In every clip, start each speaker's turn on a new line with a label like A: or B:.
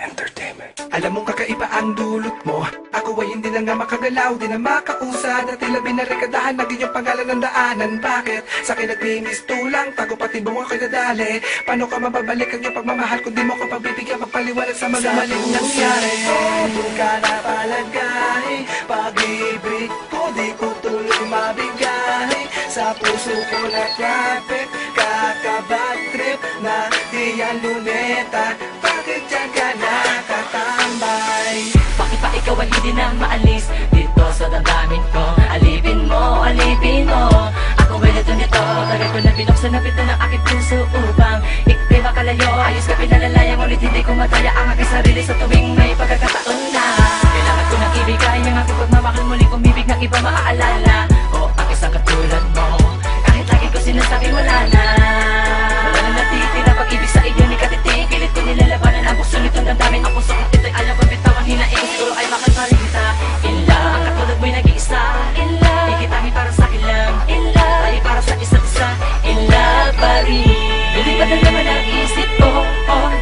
A: Entertainment. Alam mong kakaiba ang dulot mo. Ako ay hindi na nga makagalaw, di na makausad. At tila binarikadahan, naging yung pangalan ng daanan. Bakit? Sa akin nagmimistulang, tago pati bumo ako'y nadali. Paano ka mababalik ang iyong pagmamahal kung di mo ko pagbibigyan magpaliwanag sa mga maling nangyari? Doon ka na palagay, pag-ibig ko di ko tuloy mabigay. Sa puso ko na traffic, kakabad trip na di yan luneta. Bakit dyan ka nakatambay?
B: Bakit pa ikaw ay hindi na maalis dito sa damdamin ko? Alipin mo, alipin mo. Ako ay nito, tagal ko na binuksan na pito ng aking puso upang ikli makalayo. Ayos ka pinalalayang ulit hindi ko mataya ang aking sarili sa tuwing may pagkakataon na kailangan ko nang ibigay ang aking pagmamahal, muli umibig ng iba maaalala. O ang isang katulad mo, kahit lagi ko sinasabi wala na. Wala na natitira pag-ibig sa iyo ni katiting. Pilit ko nilalabanan ang puso nitong damdamin. Ang puso kong ito'y ayaw kong bitawan, hinaing siguro ay makakarita. In love, ang katulad mo'y nag-iisa. In love, ikitangin para sa akin lang. In love, tayo para sa isa't isa. In love pa rin. Hindi pa na naman ang isip ko,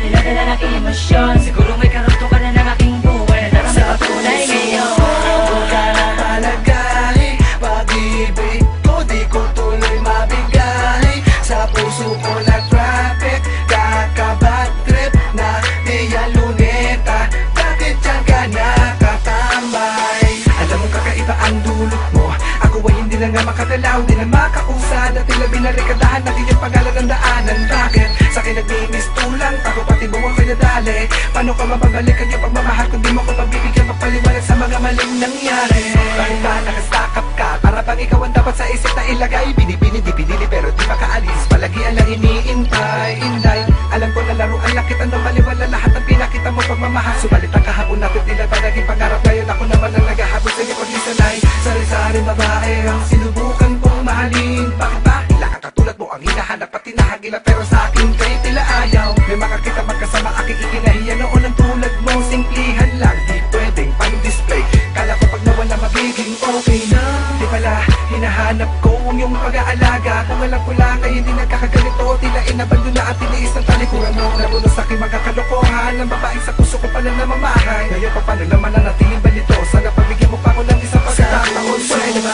B: niladala ng emosyon. Siguro may karuto ka na ng aking buhay na darang sa tunay ngayon.
A: Doon ka na palagay, pag-ibig ko di ko tuloy mabigay. Sa puso ko na traffic, kakabad trip na di yan luneta. Bakit dyan ka nakatambay? Alam mong kakaiba ang dulot mo. Ako ay hindi na nga makagalaw, di na makausad. At tila binarikadahan, naging yung pangalan ng daanan. Bakit? Sa akin nagmimistulang, tago pati bumo ako'y nadali. Paano ka mababalik ang iyong pagmamahal kung di mo ko pagbibigyan magpaliwanag sa mga maling nangyari? Bakit ba nakastakap ka? Para bang ikaw ang dapat sa isip na ilagay? Binibini, di pinili pero di makaalis. Palagi alang iniintay, inday. Alam ko na laruan lang kita nung maliwala lahat ng pinakita mo pagmamahal. Subalit ang kahapon natin tila ba naging pangarap. Ngayon ako naman ang naghahabol sa likod ni sanay. Sari-sari babae ang sinubukan kong mahalin. Bakit ba? Hila ka katulad mo ang hinahanap at tinahagila. Pero sa akin kayo tila ayaw. May makakita magkasama aking ikinahiya noon ang tulad mo. Simplihan lang, di pwedeng pang-display. Kala ko pag nawala magiging okay na. Di pala hinahanap ko ang iyong pag-aalaga. Kung alam ko lang ay hindi nagkakaganito. Tila inabando na at tiniis ng talikuran mo. Nabuno sa aking mga kalokohan ng babaeng sa puso ko pala namamahay. Ngayon pa paano naman nanatiling ba nito? Sana pabigyan mo pa ko ng isang pagkakataon. Pwede ba?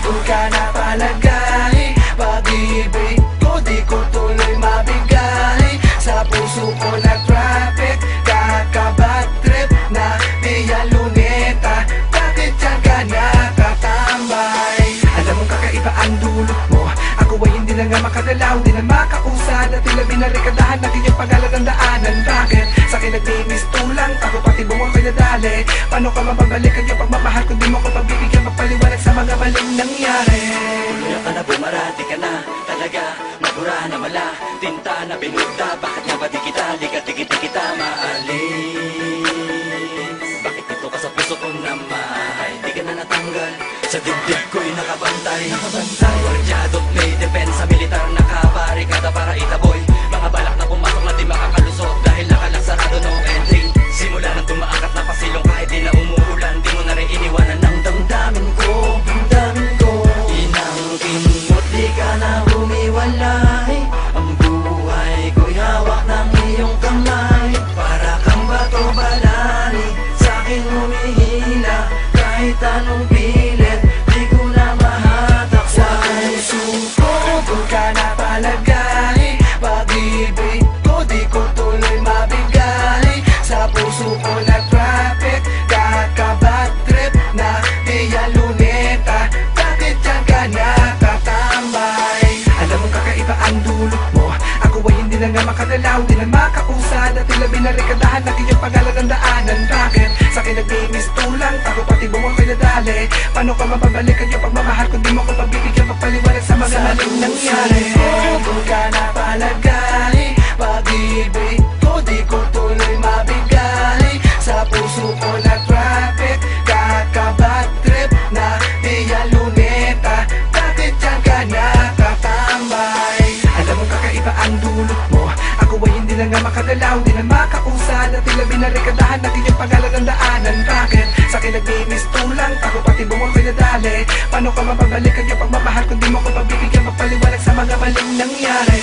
A: Doon ka na palagay, pag-ibig ko di ko tuloy mabigay. Sa puso ko na traffic, kakabad trip na di yan luneta. Bakit dyan ka nakatambay? Alam mong kakaiba ang dulot mo. Ako ay hindi na nga makagalaw, di na makausad. At tila binarikadahan, naging yung pangalan ng daanan. Bakit? Sa akin nagmimistulang, tago pati bumo ako'y nadali. Paano ka mababalik ang iyong pagmamahal kung di mo ko pagbibigyan magpaliwanag sa mga maling nangyari?
B: Tuluyan ka na, bumarati ka na. Talaga, magura na mala. Tinta na binugda, bakit nga ba di kita? Likat-tikit kita maalis. Bakit dito ka sa puso ko na mahay? Di ka na natanggal, sa dibdib ko'y nakabantay. Guardiado't may depensa, militar nakabarikada para itaboy mga balak na pumasok na di makakalusot dahil nakalasarado no entry. Simula nang tumaakat na pasilong kahit di na umuulan, di mo na rin iniwanan ng damdamin ko. Inangkin mo't di ka na humiwalay. Ang buhay ko'y hawak ng iyong kamay. Para kang bato balani, sa'kin humihila. Kahit anong pilit, di ko na mahatak sa puso ko.
A: Doon ka na palagay, pag-ibig ko di ko tuloy mabigay. Sa puso ko na traffic, kakabad trip na di yan luneta. Bakit dyan ka nakatambay? Alam mong kakaiba ang dulot mo. Ako ay hindi na nga makagalaw, di na makausad. At tila binarikadahan, naging yung pangalan ng daanan. Bakit? Sa akin nagmimistulang, tago pati bumo ako'y nadali. Paano ka mababalik ang iyong pagmamahal kung di mo ko pagbibigyan magpaliwanag sa mga maling nangyari? Doon ka na palagay, pag-ibig ko di ko tuloy mabigay. Sa puso ko na traffic, kakabad trip na di yan luneta. Bakit dyan ka nakatambay? Alam mong kakaiba ang dulot mo. Ako ay hindi na nga makagalaw, di na makausad. At tila binarikadahan, naging yung pangalan ng daanan. Bakit? Sa akin nagmimistulang, tago pati bumo ako'y nadali. Paano ka mababalik ang iyong pagmamahal kung di mo ko pagbibigyan magpaliwanag sa mga maling nangyari?